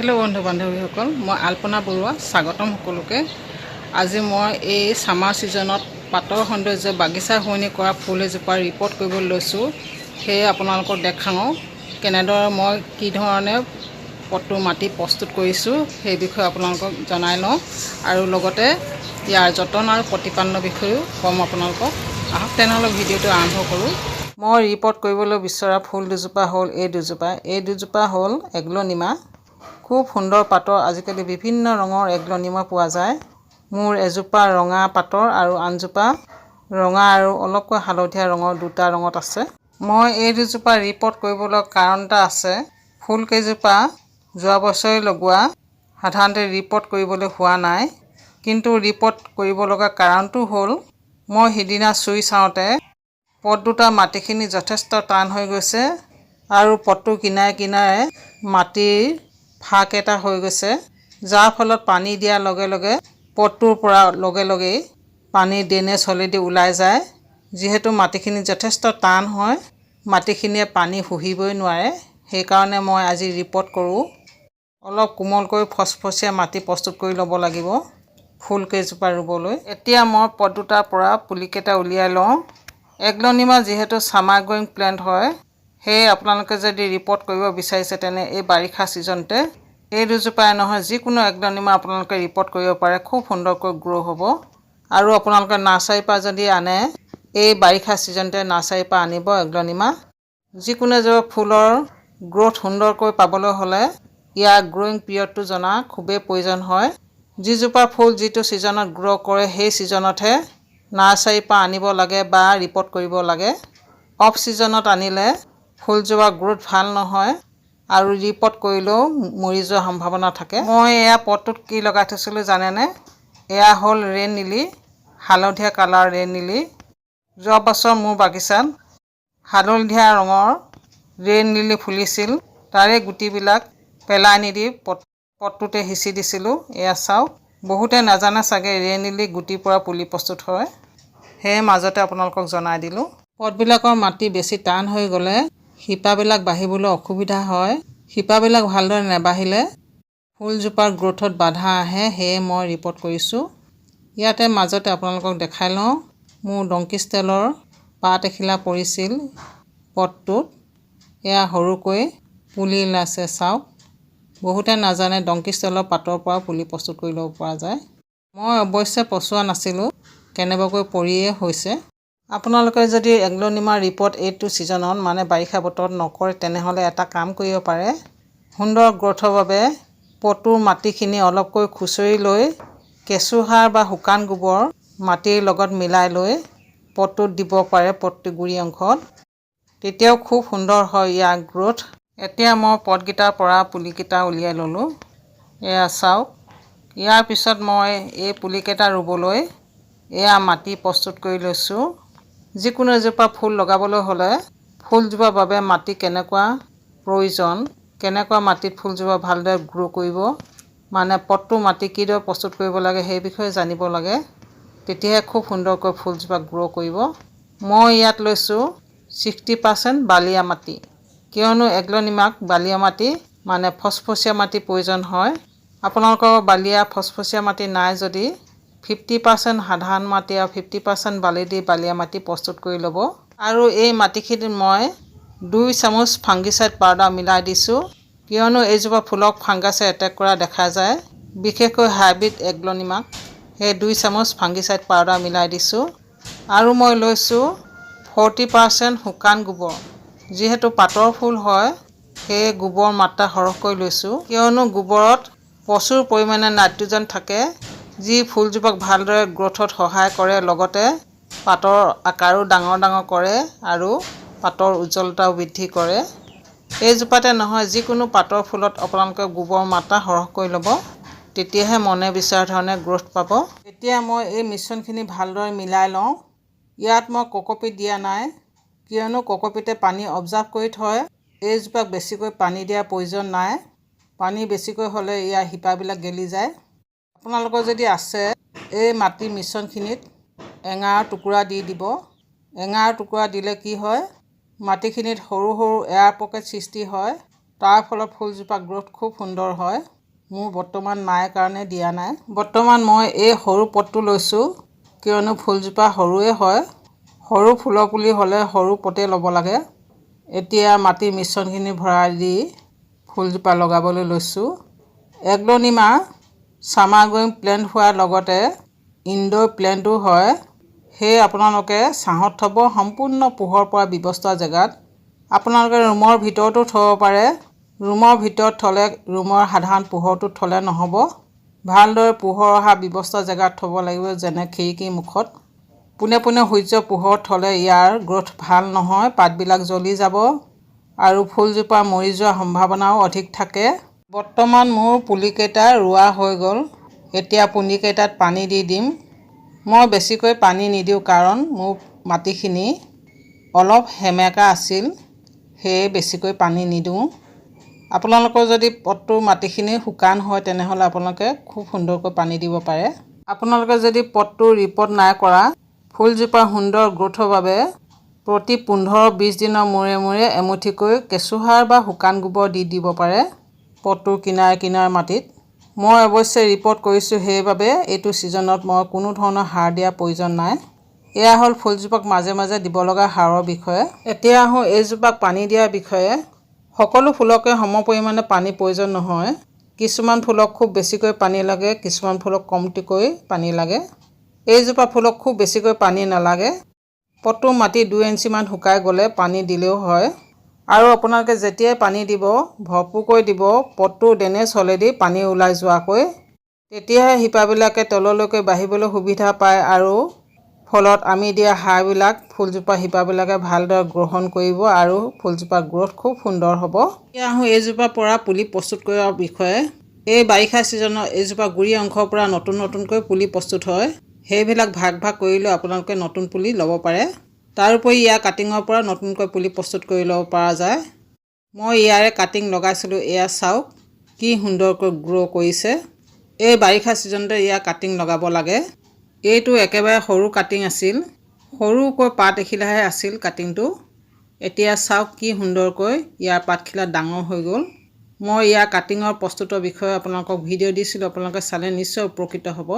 Hello' বন্ধু বান্ধৱীসকল, মই আল্পনা বৰুৱা স্বাগতম সকলোকে। আজি মই এই ছামাৰ ছিজনত পাতৰ সৌন্দৰ্য বাগিচা শুৱনি কৰা ফুল এজোপা ৰিপৰ্ট কৰিবলৈ লৈছোঁ। সেয়ে আপোনালোকক দেখাওঁ কেনেদৰে মই কি ধৰণে পটটো মাটি প্ৰস্তুত কৰিছোঁ সেই বিষয়ে আপোনালোকক জনাই লওঁ আৰু লগতে ইয়াৰ যতন আৰু প্ৰতিপালনৰ বিষয়েও ক'ম আপোনালোকক। আহক তেনেহ'লে ভিডিঅ'টো আৰম্ভ কৰোঁ। মই ৰিপৰ্ট কৰিবলৈ বিচৰা ফুল দুজোপা হ'ল এই দুজোপা হ'ল এগ্লনিমা। খুব সুন্দৰ পাতৰ আজিকালি বিভিন্ন ৰঙৰ এগ্লনিমা পোৱা যায়। মোৰ এজোপা ৰঙা পাতৰ আৰু আনজোপা ৰঙা আৰু অলপকৈ হালধীয়া ৰঙৰ দুটা ৰঙত আছে। মই এই দুজোপা ৰিপৰ্ট কৰিবলৈ কাৰণ এটা আছে। ফুলকেইজোপা যোৱা বছৰে লগোৱা, সাধাৰণতে ৰিপৰ্ট কৰিবলৈ হোৱা নাই। কিন্তু ৰিপৰ্ট কৰিব লগা কাৰণটো হ'ল মই সিদিনা চুই চাওঁতে পট দুটা মাটিখিনি যথেষ্ট টান হৈ গৈছে আৰু পটটোৰ কিনাৰে কিনাৰে মাটিৰ ফাঁক এটা হৈ গৈছে, যাৰ ফলত পানী দিয়াৰ লগে লগে পটটোৰ পৰা লগে লগেই পানীৰ ড্ৰেইনেজ হ'লেদি ওলাই যায়। যিহেতু মাটিখিনি যথেষ্ট টান হয়, মাটিখিনিয়ে পানী শুহিবই নোৱাৰে। সেইকাৰণে মই আজি ৰিপৰ্ট কৰোঁ। অলপ কোমলকৈ ফচফচীয়া মাটি প্ৰস্তুত কৰি ল'ব লাগিব ফুলকেইজোপা ৰুবলৈ। এতিয়া মই পট দুটাৰ পৰা পুলিকেইটা উলিয়াই লওঁ। এগ্লনিমা যিহেতু ছামাৰ গ্ৰ'য়িং প্লেণ্ট হয়, সেয়ে আপোনালোকে যদি ৰিপৰ্ট কৰিব বিচাৰিছে তেনে এই বাৰিষা ছিজনতে এই দুজোপাই নহয় যিকোনো এগ্লনিমা আপোনালোকে ৰিপৰ্ট কৰিব পাৰে। খুব সুন্দৰকৈ গ্ৰ' হ'ব। আৰু আপোনালোকে নাৰ্চাৰীৰ পৰা যদি আনে এই বাৰিষা ছিজনতে নাৰ্চাৰীৰ পৰা আনিব এগ্লনিমা। যিকোনো এজোপা ফুলৰ গ্ৰ'থ সুন্দৰকৈ পাবলৈ হ'লে ইয়াৰ গ্ৰ'য়িং পিৰিয়ডটো জনা খুবেই প্ৰয়োজন হয়। যিজোপা ফুল যিটো ছিজনত গ্ৰ' কৰে সেই ছিজনতহে নাৰ্চাৰীৰ পৰা আনিব লাগে বা ৰিপৰ্ট কৰিব লাগে। অফ ছিজনত আনিলে ফুলজোপা গ্ৰ'থ ভাল নহয় আৰু ৰিপৰ্ট কৰিলেও মৰি যোৱাৰ সম্ভাৱনা থাকে। মই এয়া পটটোত কি লগাই থৈছিলোঁ জানেনে? এয়া হ'ল ৰেইন লিলি, হালধীয়া কালাৰ ৰেইন লিলি। যোৱা বছৰ মোৰ বাগিচাত হালধীয়া ৰঙৰ ৰেইন লিলি ফুলিছিল। তাৰে গুটিবিলাক পেলাই নিদি পটটোতে সিঁচি দিছিলোঁ। এয়া চাওক, বহুতে নাজানে চাগে ৰেইন লিলি গুটিৰ পৰা পুলি প্ৰস্তুত হয়। সেয়ে মাজতে আপোনালোকক জনাই দিলোঁ। পটবিলাকৰ মাটি বেছি টান হৈ গ'লে শিপাবিলাক বাঢ়িবলৈ অসুবিধা হয়। শিপাবিলাক ভালদৰে নাবাঢ়িলে ফুলজোপাৰ গ্ৰ'থত বাধা আহে। সেয়ে মই ৰিপৰ্ট কৰিছোঁ। ইয়াতে মাজতে আপোনালোকক দেখাই লওঁ, মোৰ ডংকি ষ্টাইলৰ পাত এখিলা পৰিছিল পটটোত। এয়া সৰুকৈ পুলি ওলাইছে চাওক। বহুতে নাজানে ডংকি ষ্টাইলৰ পাতৰ পৰা পুলি প্ৰস্তুত কৰি ল'ব পৰা যায়। মই অৱশ্যে পচোৱা নাছিলোঁ, কেনেবাকৈ পৰিয়েই হৈছে। আপোনালোকে যদি এগ্লনিমা ৰিপৰ্ট এইটো ছিজনত মানে বাৰিষা বতৰত নকৰে তেনেহ'লে এটা কাম কৰিব পাৰে। সুন্দৰ গ্ৰ'থৰ বাবে পটটোৰ মাটিখিনি অলপকৈ খুচৰি লৈ কেঁচুসাৰ বা শুকান গোবৰ মাটিৰ লগত মিলাই লৈ পটটোত দিব পাৰে পটটোৰ গুৰি অংশত। তেতিয়াও খুব সুন্দৰ হয় ইয়াৰ গ্ৰ'থ। এতিয়া মই পটকেইটাৰ পৰা পুলিকেইটা উলিয়াই ল'লোঁ। এয়া চাওক। ইয়াৰ পিছত মই এই পুলিকেইটা ৰুবলৈ এয়া মাটি প্ৰস্তুত কৰি লৈছোঁ। যিকোনো এজোপা ফুল লগাবলৈ হ'লে ফুলজোপাৰ বাবে মাটি কেনেকুৱা প্ৰয়োজন, কেনেকুৱা মাটিত ফুলজোপা ভালদৰে গ্ৰ' কৰিব, মানে পটটো মাটি কিদৰে প্ৰস্তুত কৰিব লাগে সেই বিষয়ে জানিব লাগে। তেতিয়াহে খুব সুন্দৰকৈ ফুলজোপা গ্ৰ' কৰিব। মই ইয়াত লৈছোঁ 60% বালিয়া মাটি, কিয়নো এগ্লনিমাক বালিয়া মাটি মানে ফচফচীয়া মাটিৰ প্ৰয়োজন হয়। আপোনালোকৰ বালিয়া ফচফচীয়া মাটি নাই যদি 50% সাধাৰণ মাটি আৰু 50% বালি দি বালিয়া মাটি প্ৰস্তুত কৰি ল'ব। আৰু এই মাটিখিনিত মই 2 চামুচ ফাংগিচাইড পাউডাৰ মিলাই দিছোঁ, কিয়নো এইজোপা ফুলক ফাংগাছে এটেক কৰা দেখা যায়, বিশেষকৈ হাইব্ৰিড এগ্লনিমাক। সেই 2 চামুচ ফাংগিচাইড পাউডাৰ মিলাই দিছোঁ। আৰু মই লৈছোঁ 40% শুকান গোবৰ। যিহেতু পাতৰ ফুল হয় সেয়ে গোবৰ মাত্ৰা সৰহকৈ লৈছোঁ, কিয়নো গোবৰত প্ৰচুৰ পৰিমাণে নাইট্ৰজেন থাকে, যি ফুলজোপাক ভালদৰে গ্ৰ'থত সহায় কৰে, লগতে পাতৰ আকাৰো ডাঙৰ কৰে আৰু পাতৰ উজ্জ্বলতাও বৃদ্ধি কৰে। এইজোপাতে নহয় যিকোনো পাতৰ ফুলত আপোনালোকে গোবৰ মাত্ৰা সৰহকৈ ল'ব, তেতিয়াহে মনে বিচৰা ধৰণে গ্ৰ'থ পাব। এতিয়া মই এই মিশ্ৰণখিনি ভালদৰে মিলাই লওঁ। ইয়াত মই কক'পিট দিয়া নাই, কিয়নো কক'পিটে পানী অবজাৰ্ভ কৰি থয়। এইজোপাক বেছিকৈ পানী দিয়াৰ প্ৰয়োজন নাই। পানী বেছিকৈ হ'লে ইয়াৰ শিপাবিলাক গেলি যায়। আপোনালোকৰ যদি আছে এই মাটিৰ মিশ্ৰণখিনিত এঙাৰৰ টুকুৰা দি দিব। এঙাৰৰ টুকুৰা দিলে কি হয়, মাটিখিনিত সৰু সৰু এয়াৰ পকেট সৃষ্টি হয় তাৰ ফলত ফুলজোপা গ্ৰোথ খুব সুন্দৰ হয়। মোৰ বৰ্তমান নাই কাৰণে দিয়া নাই। বৰ্তমান মই এই সৰু পটটো লৈছোঁ, কিয়নো ফুলজোপা সৰুৱে হয়। সৰু ফুলৰ পুলি হ'লে সৰু পটে ল'ব লাগে। এতিয়া মাটিৰ মিশ্ৰণখিনি ভৰাই দি ফুলজোপা লগাবলৈ লৈছোঁ। এগ্লনিমা ছামাৰ গ্ৰ'য়িং প্লেণ্ট হোৱাৰ লগতে ইনড'ৰ প্লেণ্টো হয়। সেয়ে আপোনালোকে ছাঁত থ'ব, সম্পূৰ্ণ পোহৰ পৰা ব্যৱস্থা জেগাত। আপোনালোকে ৰুমৰ ভিতৰতো থ'ব পাৰে। ৰুমৰ ভিতৰত থ'লে ৰুমৰ সাধাৰণ পোহৰটোত থ'লে নহ'ব। ভালদৰে পোহৰ অহা ব্যৱস্থা জেগাত থ'ব লাগিব, যেনে খিৰিকীৰ মুখত। পোনে পোনে সূৰ্যৰ পোহৰত থ'লে ইয়াৰ গ্ৰোথ ভাল নহয়, পাতবিলাক জ্বলি যাব আৰু ফুলজোপা মৰি যোৱাৰ সম্ভাৱনাও অধিক থাকে। বৰ্তমান মোৰ পুলিকেইটা ৰোৱা হৈ গ'ল। এতিয়া পুলিকেইটাত পানী দি দিম। মই বেছিকৈ পানী নিদিওঁ, কাৰণ মোৰ মাটিখিনি অলপ সেমেকা আছিল, সেয়ে বেছিকৈ পানী নিদিওঁ। আপোনালোকৰ যদি পটটোৰ মাটিখিনি শুকান হয়, তেনেহ'লে আপোনালোকে খুব সুন্দৰকৈ পানী দিব পাৰে। আপোনালোকে যদি পটটোৰ ৰিপৰ্ট নাই কৰা, ফুলজোপা সুন্দৰ গ্ৰোথৰ বাবে প্ৰতি 15-20 দিনৰ মূৰে মূৰে এমুঠিকৈ কেঁচুসাৰ বা শুকান গোবৰ দি দিব পাৰে পটটোৰ কিনাৰে মাটিত। মই অৱশ্যে ৰিপৰ্ট কৰিছোঁ, সেইবাবে এইটো ছিজনত মই কোনো ধৰণৰ সাৰ দিয়াৰ প্ৰয়োজন নাই। এয়া হ'ল ফুলজোপাক মাজে মাজে দিব লগা সাৰৰ বিষয়ে। এতিয়া আহোঁ এইজোপাক পানী দিয়াৰ বিষয়ে। সকলো ফুলকে সম পৰিমাণে পানীৰ প্ৰয়োজন নহয়। কিছুমান ফুলক খুব বেছিকৈ পানী লাগে, কিছুমান ফুলক কমটিকৈ পানী লাগে। এইজোপা ফুলক খুব বেছিকৈ পানী নালাগে। পটটোৰ মাটি 2 ইঞ্চিমান শুকাই গ'লে পানী দিলেও হয়। আৰু আপোনালোকে যেতিয়াই পানী দিব, ভৰপূৰকৈ দিব, পটটোৰ ড্ৰেনেজ হ'লেদি পানী ওলাই যোৱাকৈ। তেতিয়াহে শিপাবিলাকে তললৈকে বাঢ়িবলৈ সুবিধা পায় আৰু ফলত আমি দিয়া সাৰবিলাক ফুলজোপা শিপাবিলাকে ভালদৰে গ্ৰহণ কৰিব আৰু ফুলজোপাৰ গ্ৰোথ খুব সুন্দৰ হ'ব। এতিয়া আহোঁ এইজোপাৰ পৰা পুলি প্ৰস্তুত কৰাৰ বিষয়ে। এই বাৰিষা ছিজনত এইজোপা গুৰি অংশৰ পৰা নতুনকৈ পুলি প্ৰস্তুত হয়। সেইবিলাক ভাগ কৰিলেও আপোনালোকে নতুন পুলি ল'ব পাৰে। তাৰোপৰি ইয়াৰ কাটিঙৰ পৰা নতুনকৈ পুলি প্ৰস্তুত কৰি ল'ব পৰা যায়। মই ইয়াৰে কাটিং লগাইছিলোঁ, এয়া চাওক কি সুন্দৰকৈ গ্ৰ' কৰিছে। এই বাৰিষা ছিজনতে ইয়াৰ কাটিং লগাব লাগে। এইটো একেবাৰে সৰু কাটিং আছিল, সৰুকৈ পাত এখিলাহে আছিল কাটিংটো। এতিয়া চাওক কি সুন্দৰকৈ ইয়াৰ পাতখিলা ডাঙৰ হৈ গ'ল। মই ইয়াৰ কাটিঙৰ প্ৰস্তুতৰ বিষয়ে আপোনালোকক ভিডিঅ' দিছিলোঁ, আপোনালোকে চালে নিশ্চয় উপকৃত হ'ব।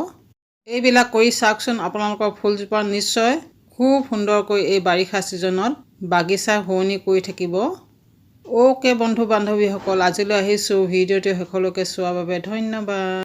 এইবিলাক কৰি চাওকচোন, আপোনালোকৰ ফুলজোপা নিশ্চয় খুব সুন্দৰকৈ এই বাৰিষা ছিজনত বাগিচা শুৱনি কৰি থাকিব। অ'কে বন্ধু বান্ধৱীসকল, আজিলৈ আহিছোঁ। ভিডিঅ'টো শেষলৈকে চোৱাৰ বাবে ধন্যবাদ।